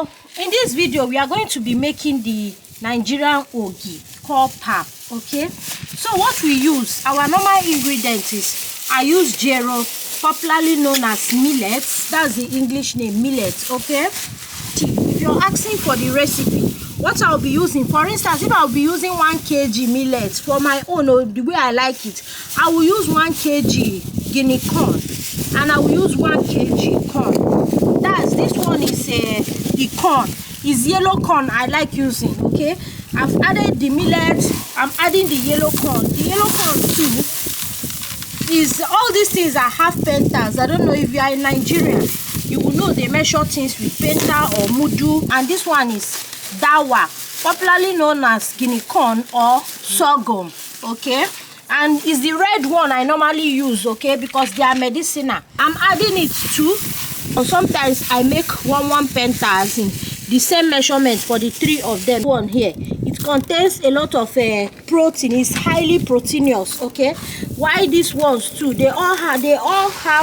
In this video, we are going to be making the Nigerian ogi called pap. Okay, so what we use, our normal ingredients is, I use gero, popularly known as millet. That's the English name, millet. Okay, if you're asking for the recipe, what I'll be using, for instance, if I'll be using 1 kg millet for my own, or the way I like it, I will use 1 kg guinea corn, and I will use 1 kg corn. That's, this one is the corn, is yellow corn I like using. Okay, I've added the millet, I'm adding the yellow corn. The yellow corn too is, all these things are half pentas. I don't know if you are in Nigeria, you will know they measure things with penta or mudu. And this one is dawa, popularly known as guinea corn or sorghum. Okay, and it's the red one I normally use, okay, because they are medicinal. I'm adding it too, or sometimes I make one penta, as in the same measurement for the 3 of them. One here, it contains a lot of protein. It's highly proteinous. Okay, why these ones too, they all have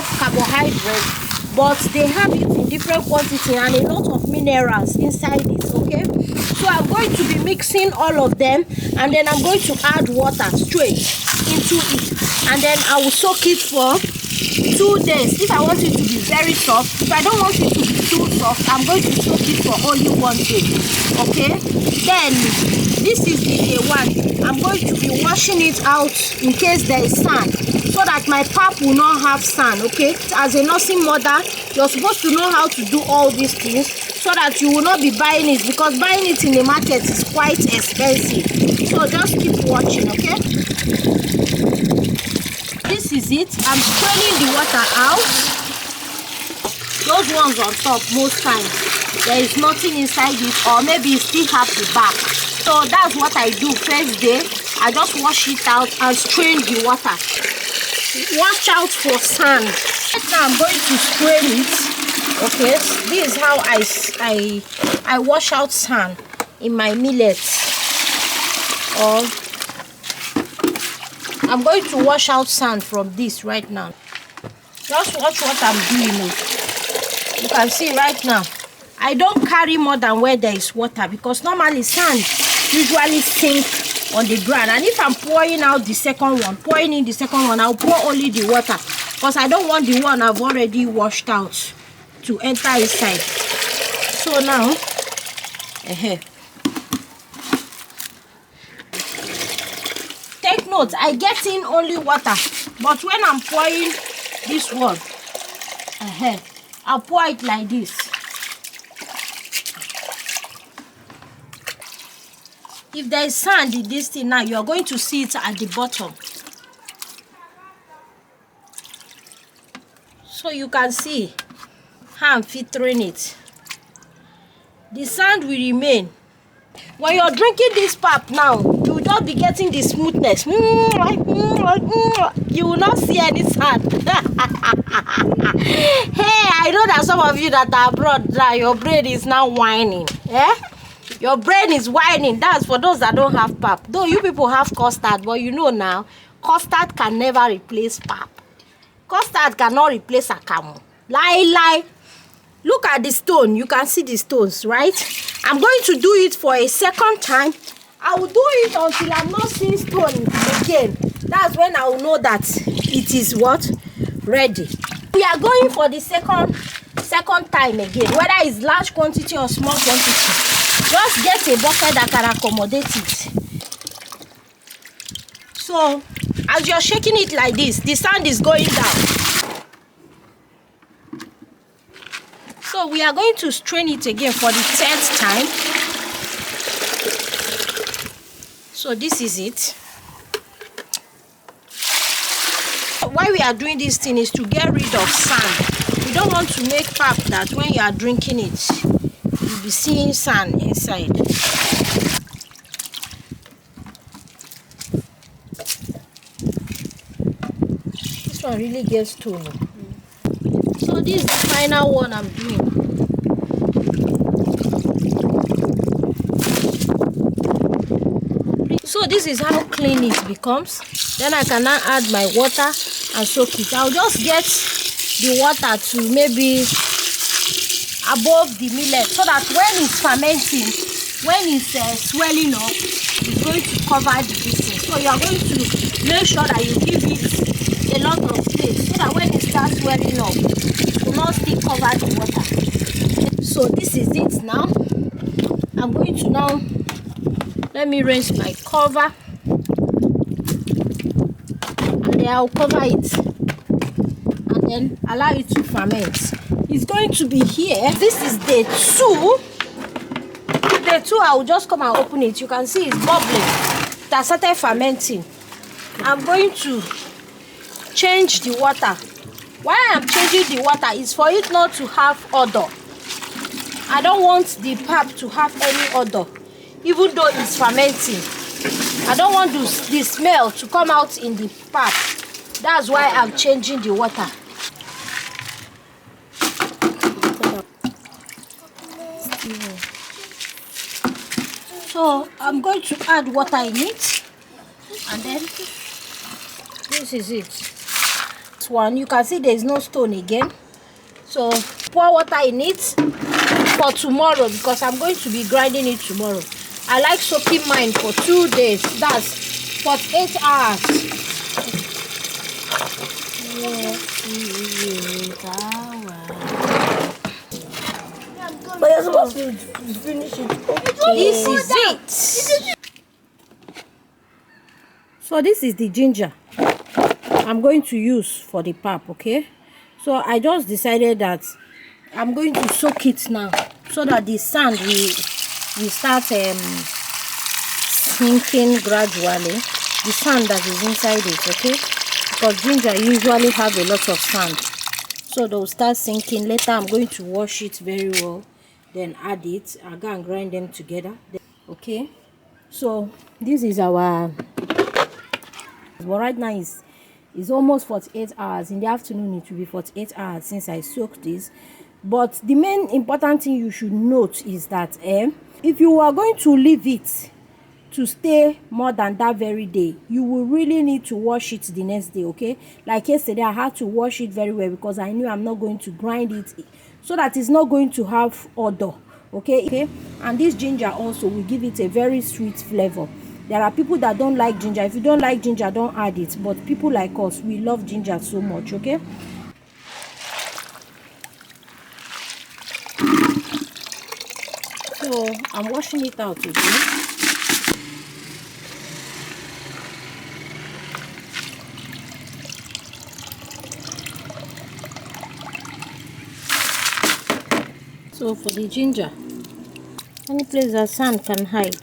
carbohydrates, but they have it in different quantity and a lot of minerals inside it. Okay, so I'm going to be mixing all of them, and then I'm going to add water straight into it, and then I will soak it for 2 days. If I want it to be very soft, if I don't want it to be too soft, I'm going to soak it for only 1 day. Okay, then this is the day 1. I'm going to be washing it out in case there is sand, so that my pap will not have sand. Okay, as a nursing mother, you're supposed to know how to do all these things, so that you will not be buying it, because buying it in the market is quite expensive. So just keep watching. Okay, this is it. I'm straining the water out. Those ones on top, most times there is nothing inside it, or maybe it still have the back. So that's what I do. First day, I just wash it out and strain the water. Watch out for sand. Now I'm going to strain it. Okay, this is how I wash out sand in my millet. Or I'm going to wash out sand from this right now. Just watch what I'm doing. You can see right now, I don't carry more than where there is water, because normally sand usually sink on the ground. And if I'm pouring out the second one, I'll pour only the water, because I don't want the one I've already washed out to enter inside. So now, take note, I get in only water, but when I'm pouring this one, I'll pour it like this. If there is sand in this thing now, you are going to see it at the bottom. So you can see how I'm filtering it. The sand will remain. When you're drinking this pap now, you will just be getting the smoothness. You will not see any sand. Hey, I know that some of you that are abroad, your brain is now whining. Your brain is whining. That's for those that don't have pap. Though you people have custard, but you know now, custard can never replace pap. Custard cannot replace Akamu. Lie. Look at the stone. You can see the stones, right? I'm going to do it for a second time. I will do it until I'm not seeing stone again. That's when I will know that it is what? Ready. We are going for the second time again, whether it's large quantity or small quantity. Just get a bucket that can accommodate it. So as you're shaking it like this, the sand is going down. So we are going to strain it again for the 3rd time. So this is it. Why we are doing this thing is to get rid of sand. We don't want to make pap that when you are drinking it, you'll be seeing sand inside. This one really gets stony. So this is the final one I'm doing. So this is how clean it becomes. Then I can now add my water and soak it. I'll just get the water to maybe above the millet, so that when it's fermenting, when it's swelling up, it's going to cover the distance. So you are going to make sure that you give it a lot of space, so that when it starts swelling up, it will not still cover the water. So this is it now. I'm going to now, let me rinse my cover, and then I'll cover it and then allow it to ferment. It's going to be here. This is day 2. Day 2, I will just come and open it. You can see it's bubbling. It has started fermenting. I'm going to change the water. Why I'm changing the water is for it not to have odor. I don't want the pap to have any odor, even though it's fermenting. I don't want the smell to come out in the pap. That's why I'm changing the water. So I'm going to add water in it, and then this is it. This one, you can see there is no stone again. So pour water in it for tomorrow, because I'm going to be grinding it tomorrow. I like soaking mine for 2 days. That's 48 hours. But you're supposed to finish it. This is it. So this is the ginger I'm going to use for the pap, okay? So I just decided that I'm going to soak it now, so that the sand will start sinking gradually. The sand that is inside it, okay? Because ginger usually have a lot of sand. So they'll start sinking. Later I'm going to wash it very well, then add it. I'll go and grind them together. Okay, so this is our, but right now it's almost 48 hours. In the afternoon it will be 48 hours since I soaked this. But the main important thing you should note is that if you are going to leave it to stay more than that very day, you will really need to wash it the next day, okay? Like yesterday, I had to wash it very well, because I knew I'm not going to grind it, so that it's not going to have odor, okay? And this ginger also will give it a very sweet flavor. There are people that don't like ginger. If you don't like ginger, don't add it. But people like us, we love ginger so much, okay? So I'm washing it out again. So for the ginger, any place that sand can hide,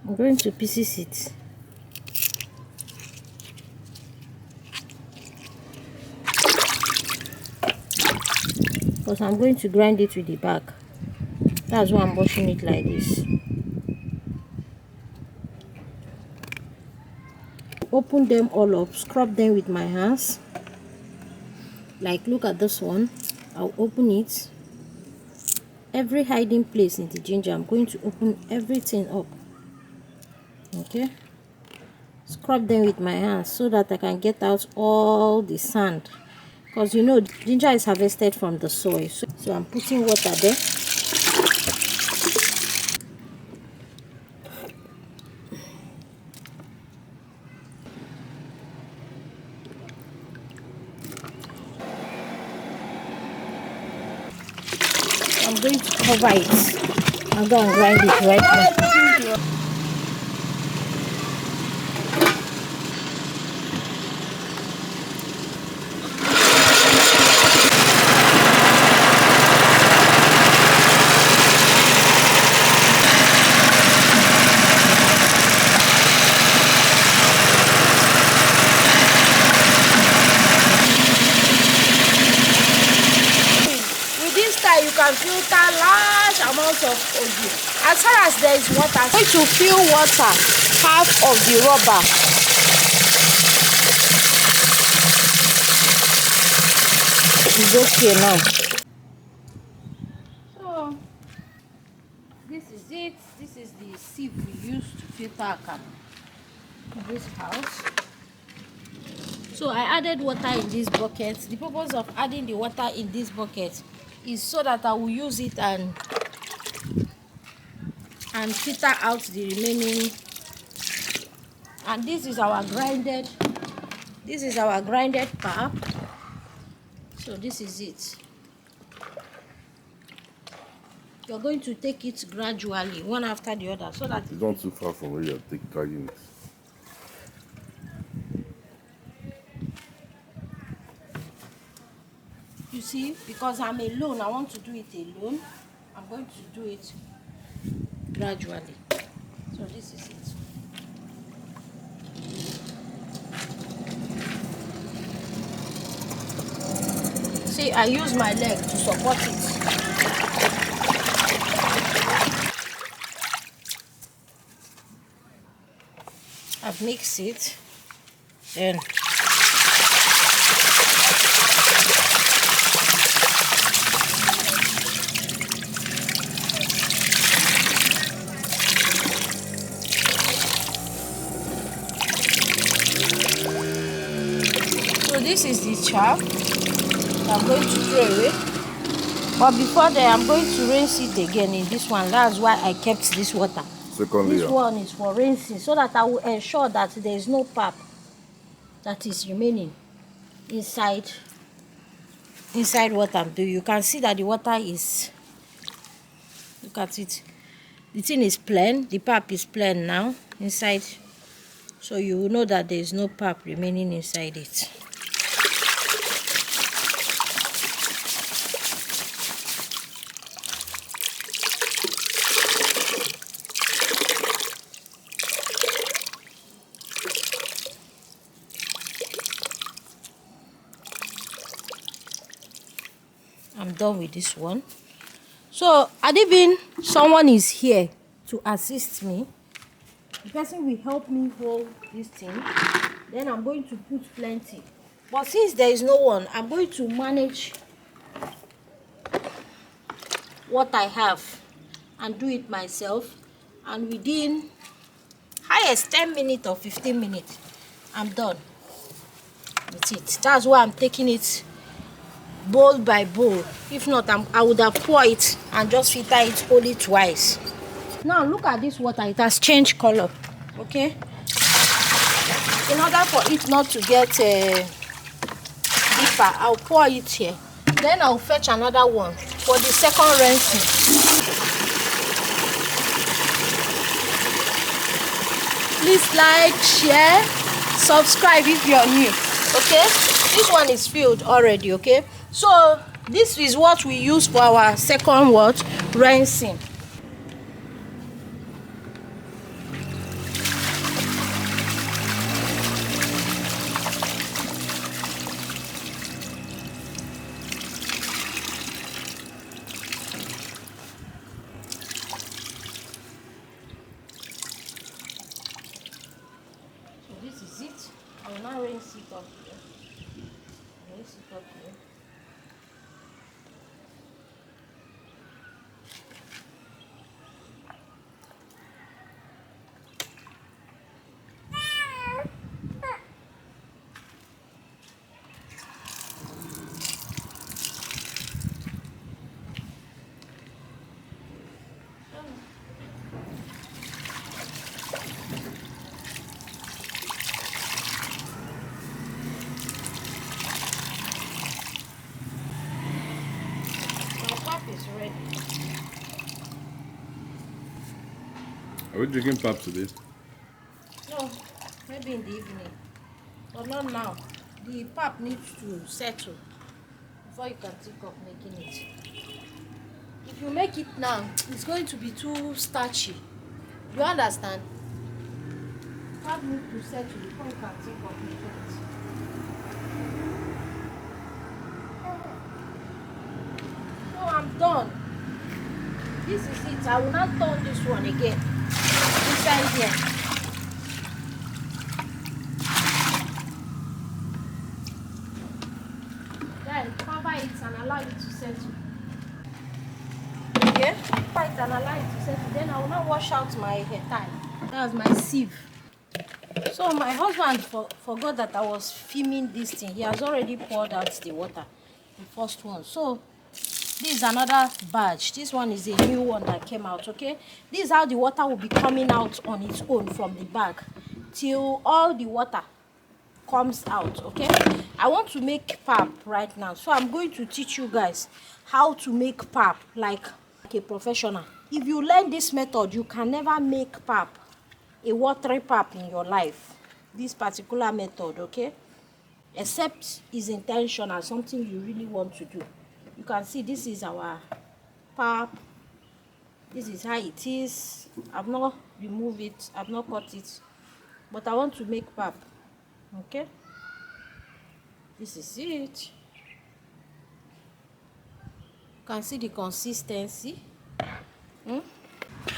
I'm going to pieces it. Because I'm going to grind it with the bag. That's why I'm washing it like this. Open them all up, scrub them with my hands. Like, look at this one. I'll open it. Every hiding place in the ginger, I'm going to open everything up. Okay, scrub them with my hands so that I can get out all the sand, because you know ginger is harvested from the soil. So I'm putting water there. I'm going to cover it. I'm going to grind it right now. You can filter large amounts of ogi. As far as there is water, I'm going to fill water half of the rubber. It's okay now. So this is it. This is the sieve we use to filter Akamu in this house. So I added water in this bucket. The purpose of adding the water in this bucket is so that I will use it and filter out the remaining. And this is our grinded pap. So this is it. You're going to take it gradually, one after the other, so that it's not too far from where you're taking it. you see, because I'm alone, I want to do it alone. I'm going to do it gradually. So this is it. See, I use my leg to support it. I've mixed it. Then so this is the chaff I'm going to throw away. But before that, I'm going to rinse it again in this one. That's why I kept this water. Secondly, This one is for rinsing, so that I will ensure that there is no pap that is remaining inside what I'm doing. You can see that the water is, look at it, the thing is plain, the pap is plain now inside, so you will know that there is no pap remaining inside it. I'm done with this one. So Adibin, someone is here to assist me. The person will help me hold this thing. Then I'm going to put plenty. But since there is no one, I'm going to manage what I have and do it myself. And within highest 10 minutes or 15 minutes, I'm done with it. That's why I'm taking it bowl by bowl. If not, I would have poured it and just filter it only twice. Now look at this water, it has changed color. Okay, in order for it not to get deeper, I'll pour it here. Then I'll fetch another one for the second rinsing. Please like, share, subscribe if you're new. Okay, this one is filled already. Okay, so this is what we use for our second rinsing. So this is it. I will now rinse it up here. Rinse it up here. Is ready. are we drinking pap today? No, maybe in the evening, but not now. The pap needs to settle before you can think of making it. If you make it now, it's going to be too starchy. You understand? Pap needs to settle before you can think of making it. So I'm done. This is it. I will not turn this one again inside here. Then cover it and allow it to settle. Okay? Cover it and allow it to settle. Then I will now wash out my hair tie. That's my sieve. So my husband forgot that I was filming this thing. He has already poured out the water, the first one. So This is another batch. This one is a new one that came out. Okay, this is how the water will be coming out on its own from the bag till all the water comes out. Okay, I want to make pap right now, so I'm going to teach you guys how to make pap like a professional. If you learn this method, you can never make pap, a watery pap, in your life. This particular method, okay, except is intentional, something you really want to do. You can see this is our pap. This is how it is. I've not removed it, I've not cut it, but I want to make pap. Okay, this is it. You can see the consistency.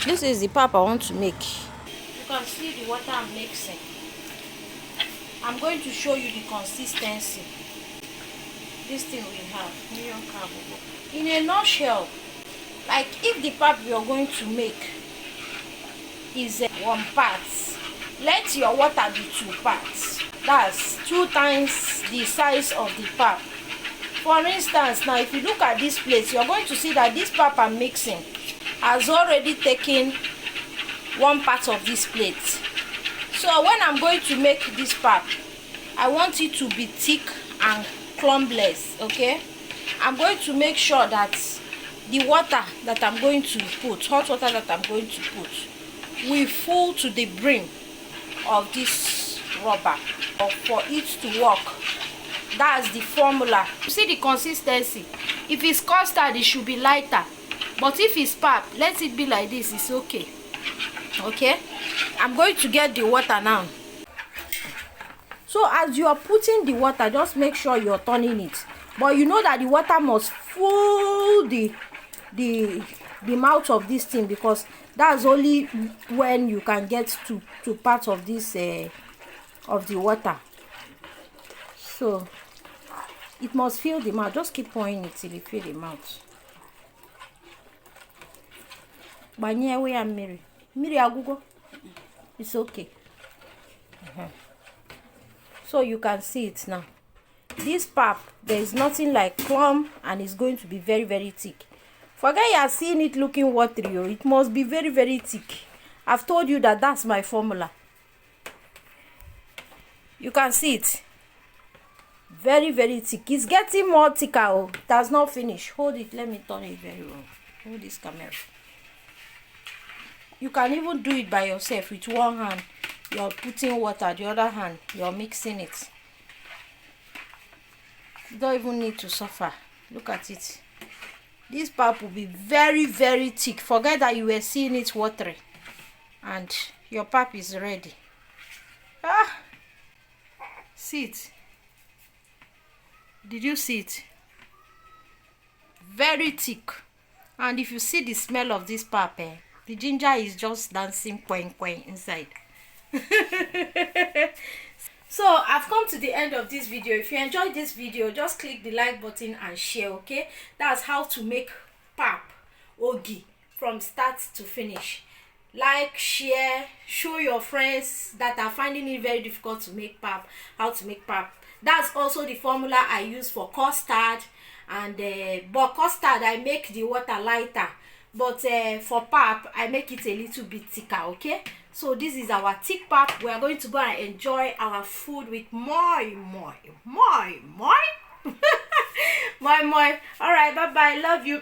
This is the pap I want to make. You can see the water I'm mixing. I'm going to show you the consistency. This thing we have in a nutshell. Like if the pap you're going to make is 1 part, let your water be 2 parts. That's 2 times the size of the pap. For instance, now if you look at this plate, you're going to see that this pap I'm mixing has already taken 1 part of this plate. So when I'm going to make this pap, I want it to be thick and clumpless. Okay, I'm going to make sure that the water that I'm going to put, hot water that I'm going to put, will full to the brim of this rubber for it to work. That's the formula. You see the consistency. If it's custard, it should be lighter, but if it's pap, let it be like this. It's okay. Okay, I'm going to get the water now. So as you are putting the water, just make sure you're turning it, but you know that the water must full the mouth of this thing, because that's only when you can get to part of this of the water. So it must fill the mouth. Just keep pouring it till it fill the mouth. Banyewe and Miri agugo. It's okay. So you can see it now. This pap, there is nothing like clump, and it's going to be very, very thick. Forget you are seeing it looking watery. It must be very, very thick. I've told you that that's my formula. You can see it. Very, very thick. It's getting more thicker. Oh, it has not finished. Hold it. Let me turn it very well. Hold this camera. You can even do it by yourself with one hand. You're putting water, the other hand you're mixing it. You don't even need to suffer. Look at it. This pap will be very, very thick. Forget that you were seeing it watery, and your pap is ready. See it? Did you see it? Very thick. And if you see the smell of this pap, the ginger is just dancing quen inside. So I've come to the end of this video. If you enjoyed this video, just click the like button and share. Okay, that's how to make pap ogi from start to finish. Like, share, show your friends that are finding it very difficult to make pap how to make pap. That's also the formula I use for custard, and but custard I make the water lighter, but for pap I make it a little bit thicker. Okay, so this is our thick pap. We are going to go and enjoy our food with moi. All right, bye bye, love you.